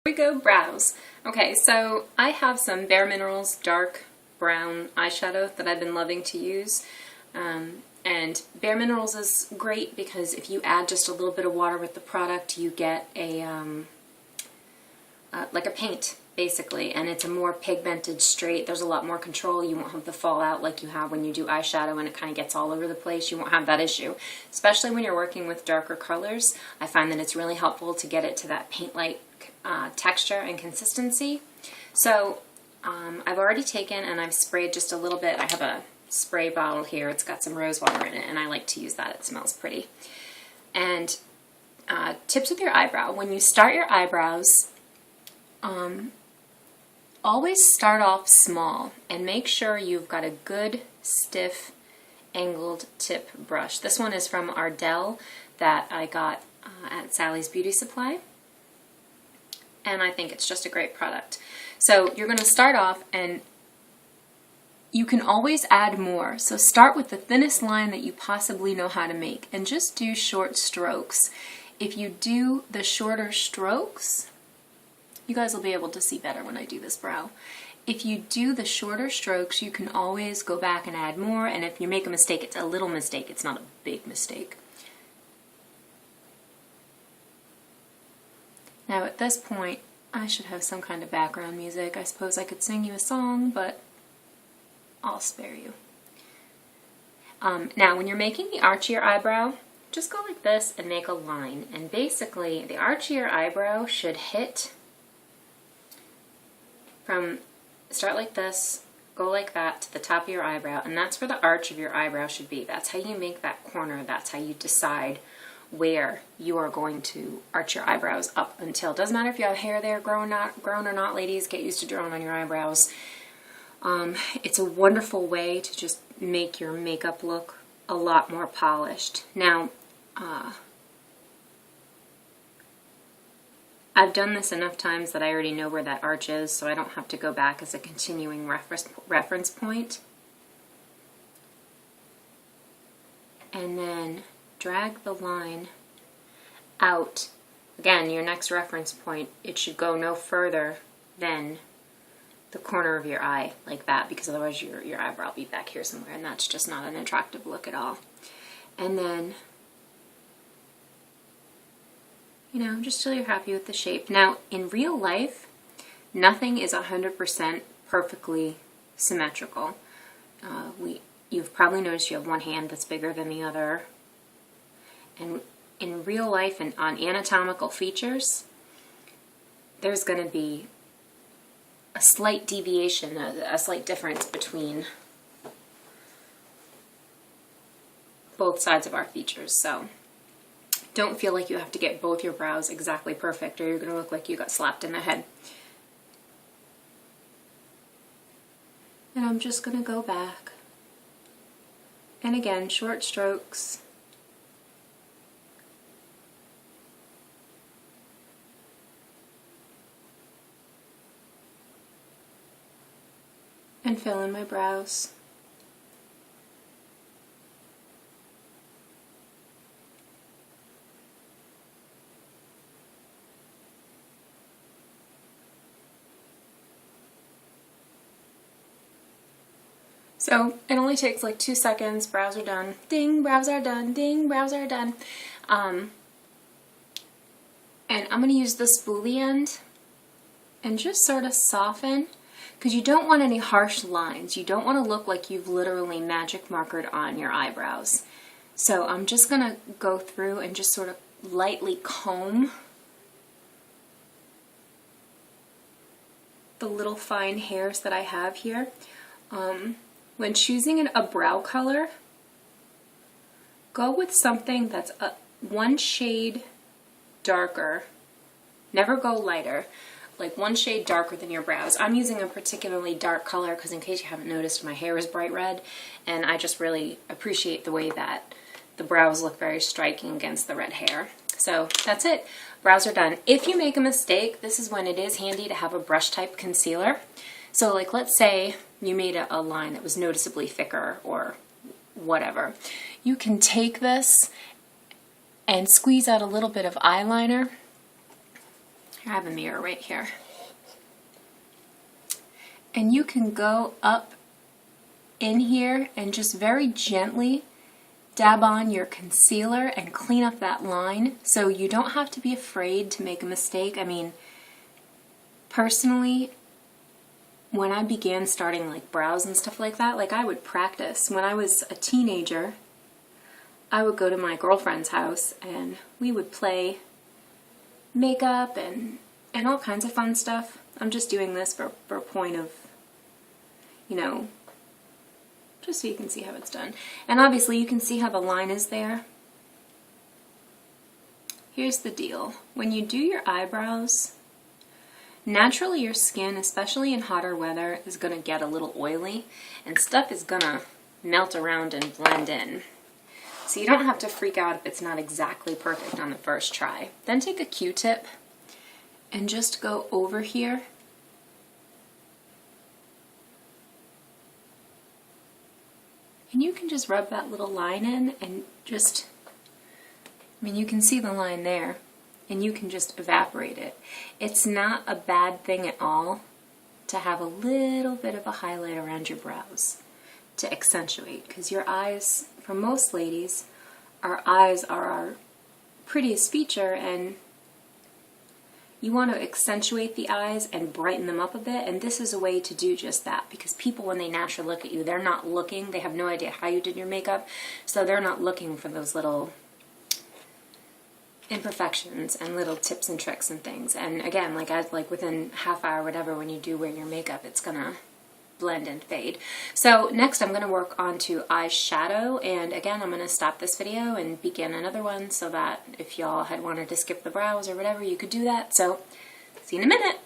Here we go, brows. Okay, so I have some Bare Minerals dark brown eyeshadow that I've been loving to use. And Bare Minerals is great because if you add just a little bit of water with the product, you get a like a paint, basically, and it's a more pigmented straight. There's a lot more control. You won't have the fallout like you have when you do eyeshadow and it kind of gets all over the place. You won't have that issue, especially when you're working with darker colors. I find that it's really helpful to get it to that paint-like texture and consistency. So I've already taken and I've sprayed just a little bit. I have a spray bottle here. It's got some rose water in it and I like to use that. It smells pretty. And tips with your eyebrow. When you start your eyebrows, always start off small and make sure you've got a good stiff angled tip brush. This one is from Ardell that I got at Sally's Beauty Supply, and I think it's just a great product. So you're going to start off, and you can always add more. So start with the thinnest line that you possibly know how to make and just do short strokes. If you do the shorter strokes, you guys will be able to see better when I do this brow. If you do the shorter strokes, you can always go back and add more, and if you make a mistake, it's a little mistake, it's not a big mistake. Now at this point, I should have some kind of background music. I suppose I could sing you a song, but I'll spare you. Now when you're making the arch of your eyebrow, just go like this and make a line. And basically, the arch of your eyebrow should hit from, start like this, go like that to the top of your eyebrow, and that's where the arch of your eyebrow should be. That's how you make that corner. That's how you decide where you are going to arch your eyebrows up until. Doesn't matter if you have hair there grown or not, ladies, get used to drawing on your eyebrows. It's a wonderful way to just make your makeup look a lot more polished. Now, I've done this enough times that I already know where that arch is, so I don't have to go back as a continuing reference point. And then drag the line out. Again, your next reference point, it should go no further than the corner of your eye, like that, because otherwise your eyebrow will be back here somewhere, and that's just not an attractive look at all. And then, you know, just till you're happy with the shape. Now, in real life, nothing is 100% perfectly symmetrical. You've probably noticed you have one hand that's bigger than the other. And in real life and on anatomical features, there's going to be a slight deviation, a slight difference between both sides of our features. So don't feel like you have to get both your brows exactly perfect or you're going to look like you got slapped in the head. And I'm just going to go back. And again, short strokes. And fill in my brows. So it only takes like 2 seconds. Brows are done. Ding, brows are done. Ding, brows are done. And I'm going to use the spoolie end and just sort of soften, because you don't want any harsh lines. You don't want to look like you've literally magic markered on your eyebrows. So I'm just going to go through and just sort of lightly comb the little fine hairs that I have here. When choosing a brow color, go with something that's one shade darker. Never go lighter. Like one shade darker than your brows. I'm using a particularly dark color because, in case you haven't noticed, my hair is bright red, and I just really appreciate the way that the brows look very striking against the red hair. So that's it. Brows are done. If you make a mistake, this is when it is handy to have a brush type concealer. So like, let's say you made a line that was noticeably thicker or whatever. You can take this and squeeze out a little bit of eyeliner. I have a mirror right here. And you can go up in here and just very gently dab on your concealer and clean up that line, so you don't have to be afraid to make a mistake. I mean, personally, when I began starting like brows and stuff like that, like I would practice. When I was a teenager, I would go to my girlfriend's house and we would play makeup and all kinds of fun stuff. I'm just doing this for a point of, you know, just so you can see how it's done. And obviously you can see how the line is there. Here's the deal. When you do your eyebrows, naturally your skin, especially in hotter weather, is going to get a little oily and stuff is going to melt around and blend in. So you don't have to freak out if it's not exactly perfect on the first try. Then take a Q-tip and just go over here. And you can just rub that little line in and just, I mean, you can see the line there, and you can just evaporate it. It's not a bad thing at all to have a little bit of a highlight around your brows to accentuate, because your eyes, for most ladies, our eyes are our prettiest feature, and you want to accentuate the eyes and brighten them up a bit, and this is a way to do just that, because people, when they naturally look at you, they're not looking, they have no idea how you did your makeup, so they're not looking for those little imperfections and little tips and tricks and things. And again, like within half hour, whatever, when you do wear your makeup, it's gonna blend and fade. So next I'm gonna work onto eyeshadow, and again I'm gonna stop this video and begin another one so that if y'all had wanted to skip the brows or whatever, you could do that. So see you in a minute.